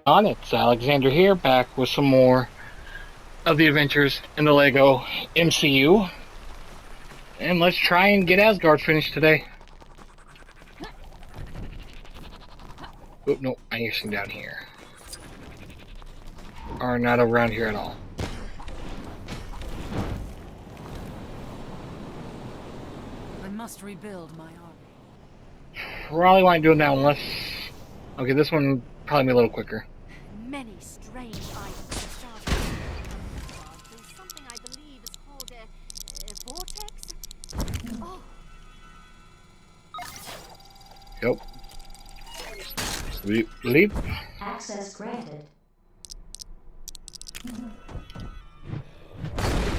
It's Alexander here, back with some more of the adventures in the LEGO MCU. And let's try and get Asgard finished today. Oh, no, I need some down here. Or not around here at all. I must rebuild my army. Probably won't do it now unless... Okay, this one probably be a little quicker. Many strange items are starting. There's something I believe is called a vortex. Oh. Yep. Leap, leap. Access granted.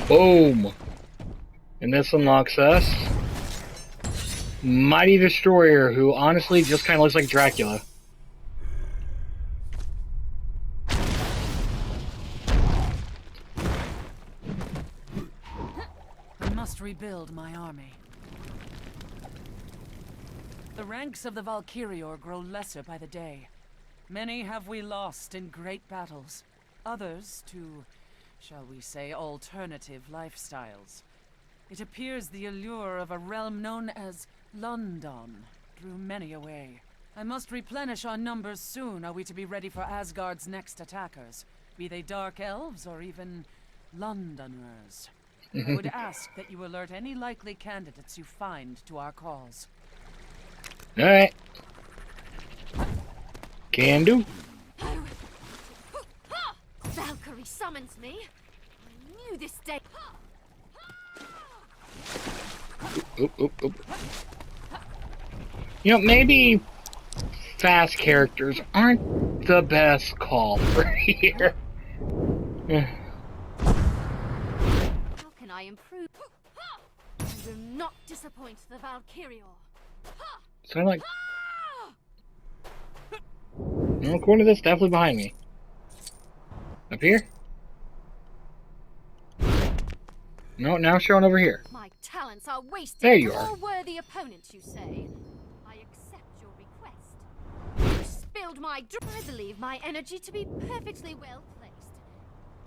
Boom! And this unlocks us. Mighty Destroyer, who honestly just kind of looks like Dracula. I must rebuild my army. The ranks of the Valkyrior grow lesser by the day. Many have we lost in great battles. Others to, shall we say, alternative lifestyles. It appears the allure of a realm known as London drew many away. I must replenish our numbers soon, are we to be ready for Asgard's next attackers, be they dark elves or even Londoners. I would ask that you alert any likely candidates you find to our cause. Alright. Can do. Valkyrie summons me. I knew this day. Oop, oop, oop. You know, maybe fast characters aren't the best call for here. How can I improve? I will not disappoint the Valkyrior. So I'm like, no, according to this, definitely behind me. Up here? No, now showing over here. My talents are wasted. There you are. More worthy opponent, you say? I accept your request. You spilled my I believe my energy to be perfectly well placed.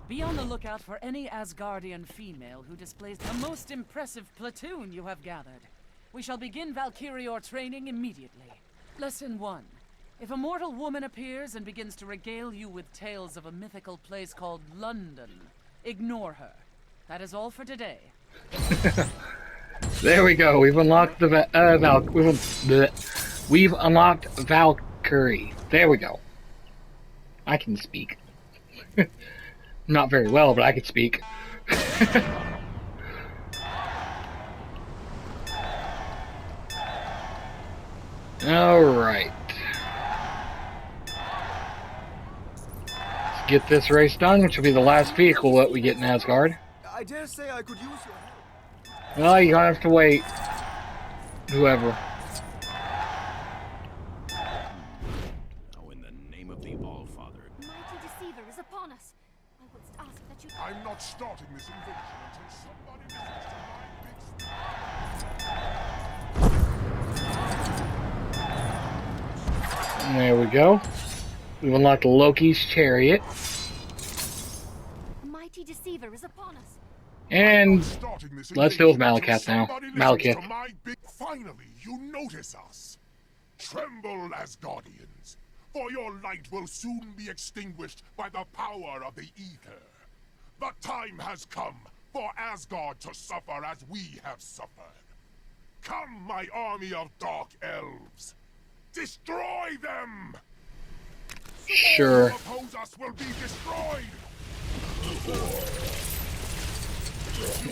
Be on the lookout for any Asgardian female who displays the most impressive platoon you have gathered. We shall begin Valkyrior training immediately. Lesson 1. If a mortal woman appears and begins to regale you with tales of a mythical place called London, ignore her. That is all for today. There we go. We've unlocked the we've unlocked Valkyrie. There we go. I can speak. Not very well, but I can speak. All right. Let's get this race done, which will be the last vehicle that we get in Asgard. I dare say I could use your help. Well, you're gonna have to wait. Whoever. Now, in the name of the Allfather. Mighty deceiver is upon us. I would ask that you. I'm not starting this invasion until somebody listens to my big... There we go. We've unlocked Loki's chariot. Mighty deceiver is upon us. And Starting this let's deal with invasion Malekith until now. somebody listens Malekith. to my big... Finally, you notice us. Tremble, Asgardians, for your light will soon be extinguished by the power of the ether. The time has come for Asgard to suffer as we have suffered. Come, my army of dark elves. Destroy them! Sure. All who oppose us will be destroyed!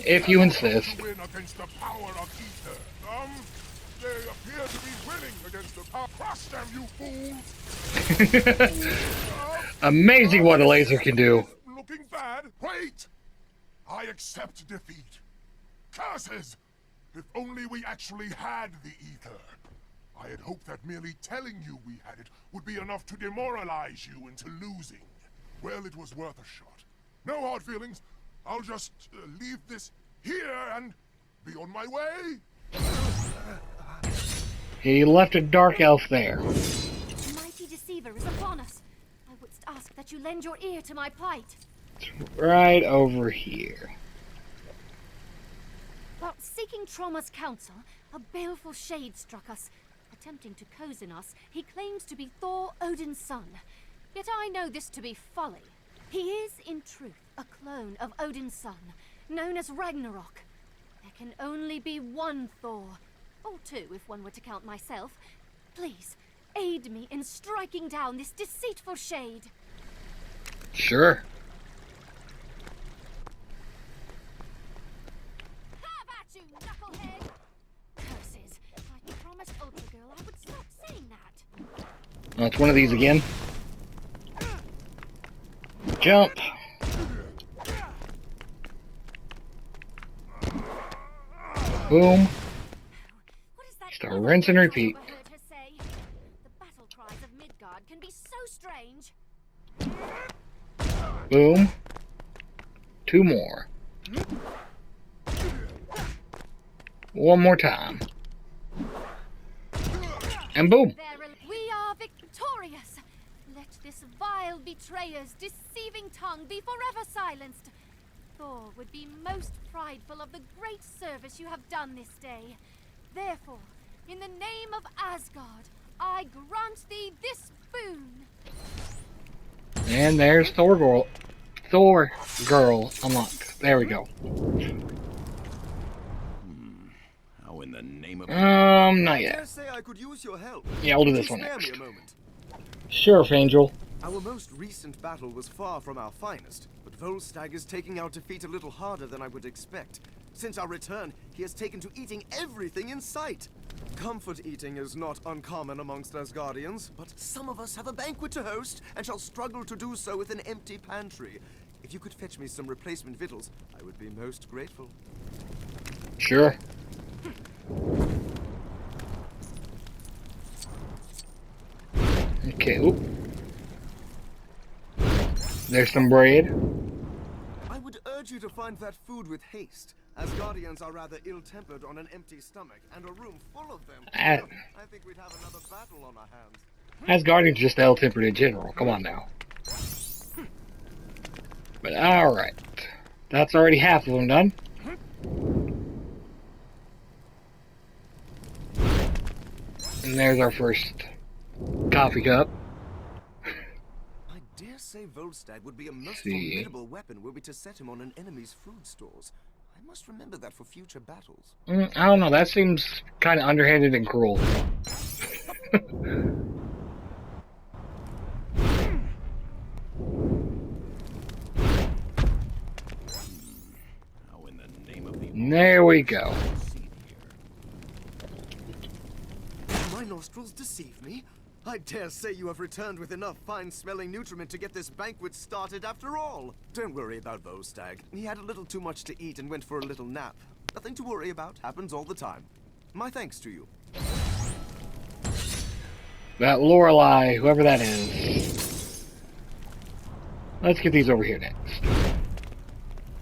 If you insist. To win against the power of ether. They appear to be winning against the power. Crush them, you fools! Amazing what a laser can do. Looking bad. Wait! I accept defeat. Curses! If only we actually had the ether. I had hoped that merely telling you we had it would be enough to demoralize you into losing. Well, it was worth a shot. No hard feelings. I'll just leave this here and be on my way. He left a dark elf there. Mighty deceiver is upon us. I would ask that you lend your ear to my plight. Right over here. While seeking Trauma's counsel, a baleful shade struck us. Attempting to cozen us, he claims to be Thor, Odin's son. Yet I know this to be folly. He is, in truth, a clone of Odin's son, known as Ragnarok. There can only be one Thor, or two if one were to count myself. Please, aid me in striking down this deceitful shade. Sure. Have at you, knucklehead! Curses. I promised Ultra Girl I would stop saying that. Oh, it's one of these again. Jump. Boom. What is that? Start rinse and repeat. I overheard her say? The battle cries of Midgard can be so strange. Boom. Two more. One more time. And boom. We are victorious. Let this vile betrayer's deceiving tongue be forever silenced. Thor would be most prideful of the great service you have done this day. Therefore, in the name of Asgard, I grant thee this boon. And there's Thor Girl. Thor Girl unlocked. There we go. How in the name of Not I yet. dare say I could use your help. Yeah, we'll do Would this you one spare next. me a moment? Sure, Angel. Our most recent battle was far from our finest, but Volstagg is taking our defeat a little harder than I would expect. Since our return, he has taken to eating everything in sight. Comfort eating is not uncommon amongst Asgardians, but some of us have a banquet to host and shall struggle to do so with an empty pantry. If you could fetch me some replacement victuals, I would be most grateful. Sure. Okay, oop. There's some bread. I would urge you to find that food with haste. Asgardians are rather ill-tempered on an empty stomach, and a room full of them. I think we'd have another battle on our hands. Asgardians just ill-tempered in general. Come on now. But alright. That's already half of them done. And there's our first coffee cup. I dare say Volstagg would be a most See. formidable weapon were we to set him on an enemy's food stores. I must remember that for future battles. I don't know. That seems kind of underhanded and cruel. how in the name of the There we go. seed here? My nostrils deceive me. I dare say you have returned with enough fine-smelling nutriment to get this banquet started after all. Don't worry about Volstagg. He had a little too much to eat and went for a little nap. Nothing to worry about. Happens all the time. My thanks to you. That Lorelei, whoever that is. Let's get these over here next.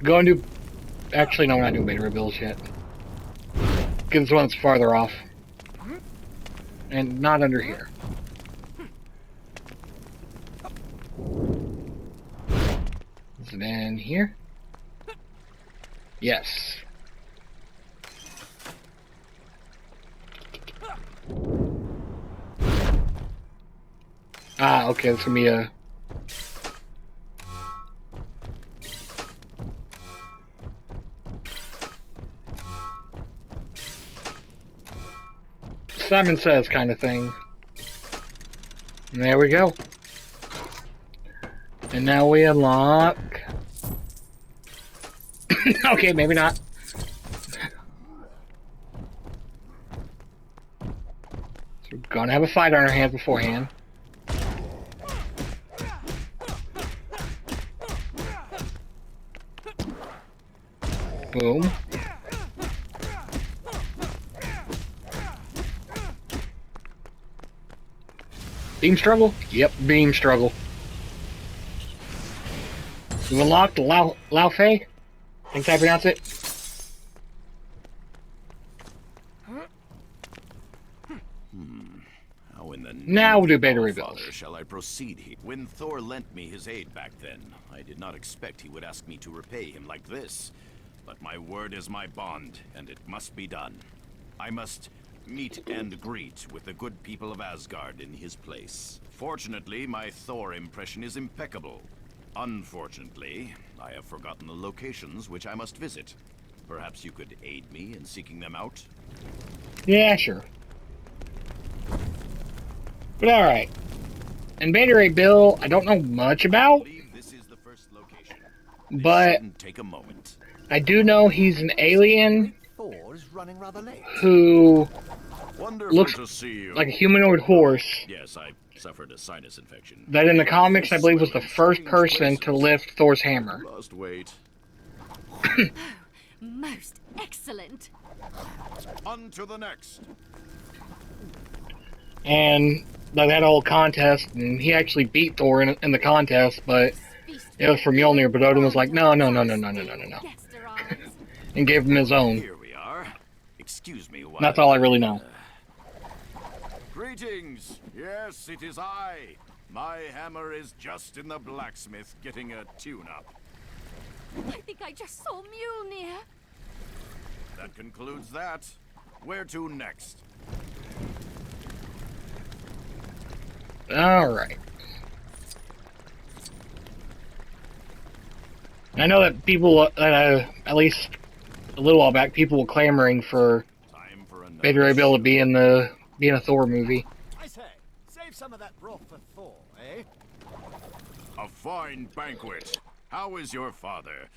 Go and do... Actually, no, we're not doing beta reveals yet. Get this one that's farther off. And not under here. Is it in here? Yes. Ah, okay, that's gonna be a... Simon Says kind of thing. And there we go. And now we unlock... okay, maybe not. So we're gonna have a fight on our hands beforehand. Boom. Beam struggle? Yep, beam struggle. We've unlocked Lao Fei? I think I pronounce it. How in the name Now of we'll do the beta All-Father rebuilds. shall I proceed here? When Thor lent me his aid back then, I did not expect he would ask me to repay him like this. But my word is my bond, and it must be done. I must meet and greet with the good people of Asgard in his place. Fortunately, my Thor impression is impeccable. Unfortunately, I have forgotten the locations which I must visit. Perhaps you could aid me in seeking them out? Yeah, sure. But alright. And Beta Ray Bill, I don't know much I about, believe this is the first location. This but shouldn't take a moment. I do know he's an alien Thor is running rather late. who Wonderful looks to see you. like a humanoid horse Yes, I suffered a sinus infection. that in the comics I believe was the Swell in first strange person to places. lift Thor's hammer. Lost weight. Most excellent. On to the next. And they had a whole contest, and he actually beat Thor in the contest, but it was for Mjolnir, but Odin was like, no, Guest arrives. and gave him his own. Here we are. Excuse me while That's all I really know. Greetings. Yes, it is I. My hammer is just in the blacksmith getting a tune-up. I think I just saw Mjolnir. That concludes that. Where to next? Alright. I know that people, at least a little while back, people were clamoring for Time for another Beta Ray Bill to be in a Thor movie. I say, save some of that broth for Thor, eh? A fine banquet. How is your father?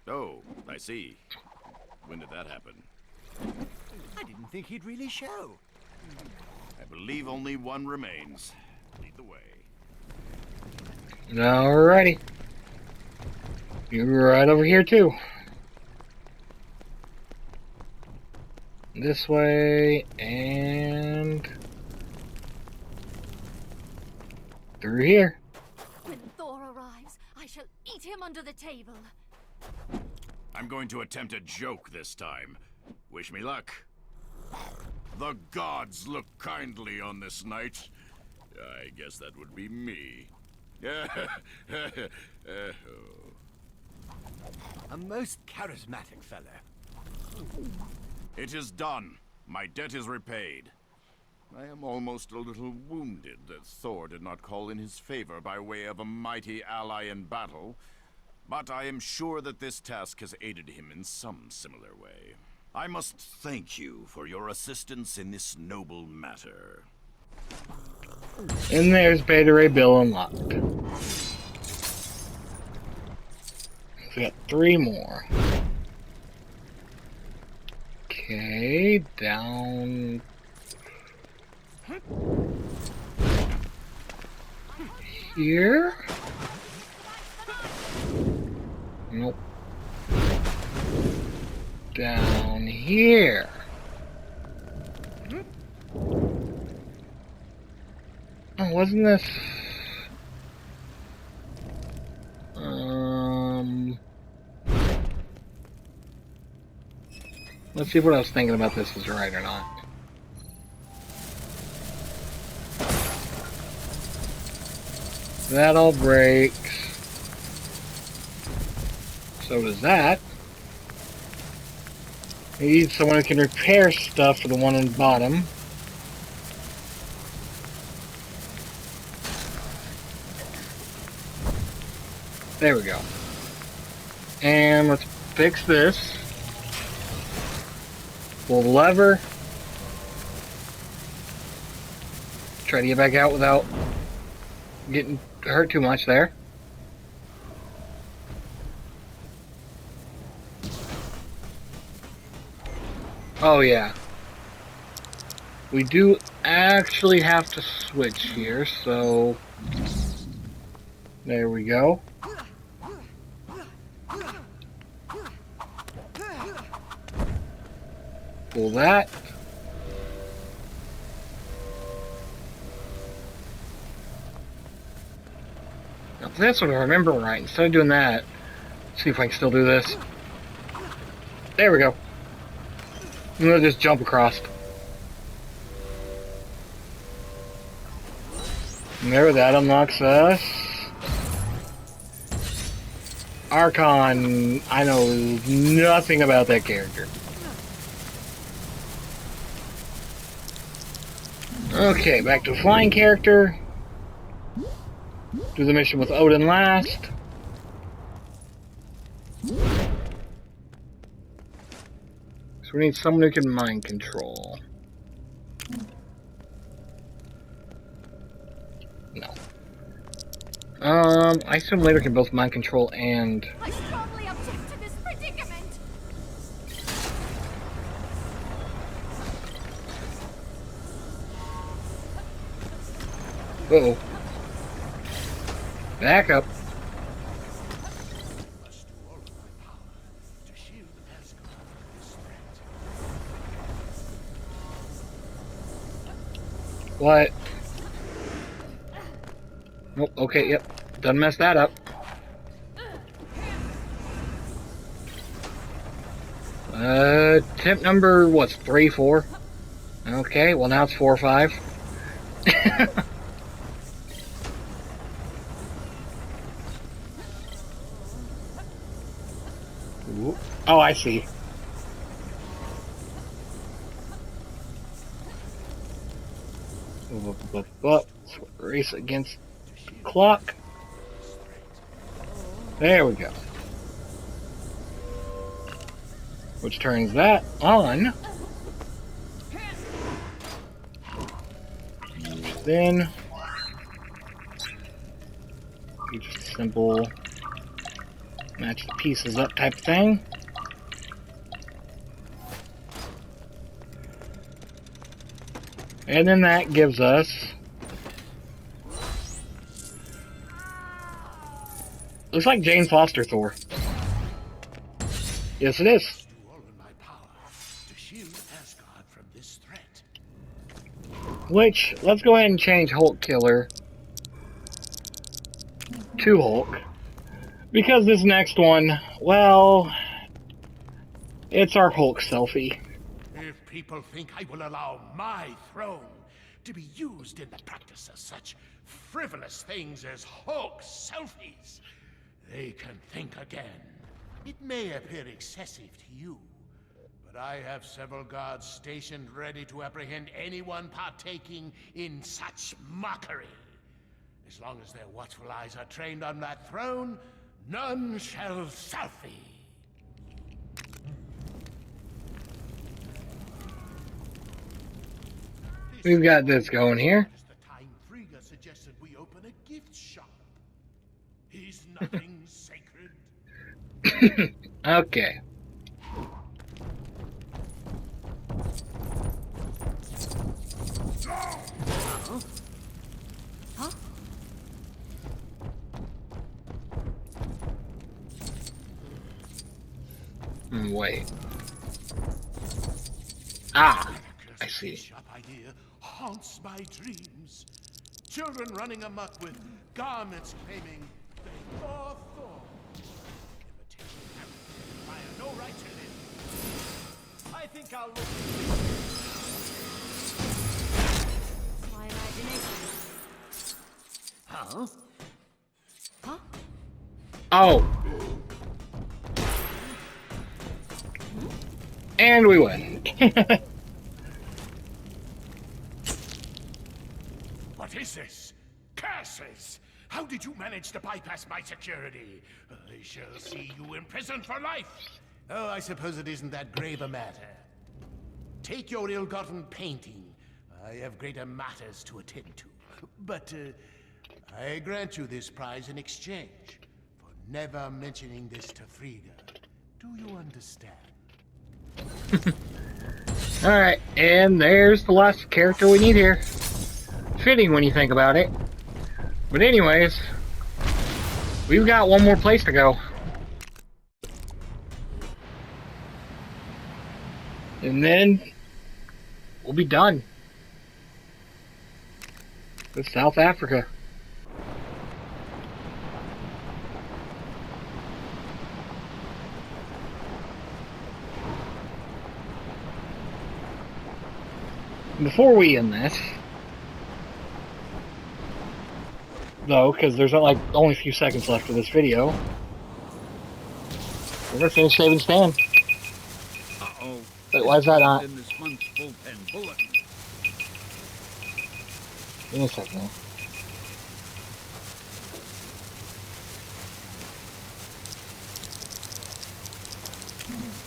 Oh, I see. When did that happen? I didn't think he'd really show. I believe only one remains. Lead the way. Alrighty. You're right over here, too. This way, and through here. When Thor arrives, I shall eat him under the table. I'm going to attempt a joke this time. Wish me luck. The gods look kindly on this night. I guess that would be me. A most charismatic fella. It is done. My debt is repaid. I am almost a little wounded that Thor did not call in his favor by way of a mighty ally in battle, but I am sure that this task has aided him in some similar way. I must thank you for your assistance in this noble matter. And there's Beta Ray Bill unlocked. We got 3 more. Okay, down here. Nope. Down here. Oh, wasn't this? Let's see if what I was thinking about this is right or not. That all breaks. So does that. We need someone who can repair stuff for the one on the bottom. There we go. And let's fix this. Pull the lever. Try to get back out without getting hurt too much there. Oh yeah. We do actually have to switch here, so there we go. Pull that. Now if that's what I remember right, instead of doing that, let's see if I can still do this. There we go. I'm gonna just jump across. There, that unlocks us. Archon, I know nothing about that character. Okay, back to a flying character. Do the mission with Odin last. So we need someone who can mind control. No. I assume later can both mind control and... I strongly object to this predicament! Uh-oh. Back up. Must do all of my power to shield Asgard from this threat. What? Nope, okay, yep. Doesn't mess that up. Temp number, what's 3, 4? Okay, well now it's 4 or 5. Ooh. Oh, I see. Race against the clock. There we go. Which turns that on. Then just a simple match the pieces up type of thing. And then that gives us looks like Jane Foster Thor. Yes, it is. Do all in my power to shield Asgard from this threat. Which, let's go ahead and change Hulk Killer to Hulk. Because this next one, well, it's our Hulk selfie. If people think I will allow my throne to be used in the practice of such frivolous things as Hulk selfies, they can think again. It may appear excessive to you, but I have several guards stationed ready to apprehend anyone partaking in such mockery. As long as their watchful eyes are trained on that throne, none shall selfie. We've got this going here. Is the time Frigga suggested we open a gift shop. Is nothing sacred? Okay. Huh? Wait. Ah, I see. Shop idea haunts my dreams. Children running amok with garments claiming they are Thor. Imitation characters require no right to live. I think I'll look. My imagination. Huh? Huh? Oh. And we win. What is this? Curses! How did you manage to bypass my security? I shall see you in prison for life. Oh, I suppose it isn't that grave a matter. Take your ill-gotten painting. I have greater matters to attend to. But, I grant you this prize in exchange for never mentioning this to Frigga. Do you understand? Alright, and there's the last character we need here. Fitting when you think about it. But anyways, we've got one more place to go. And then we'll be done with South Africa. Before we end this, though, because there's like only a few seconds left of this video. We're gonna finish Save and Stand. Uh-oh. Wait, why is that not? In this month's bullpen bulletin. Give me a second.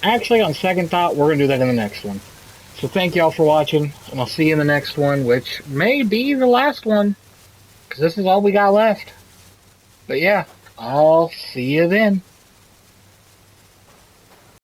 Actually, on second thought, we're gonna do that in the next one. So thank y'all for watching, and I'll see you in the next one, which may be the last one, because this is all we got left. But yeah, I'll see you then.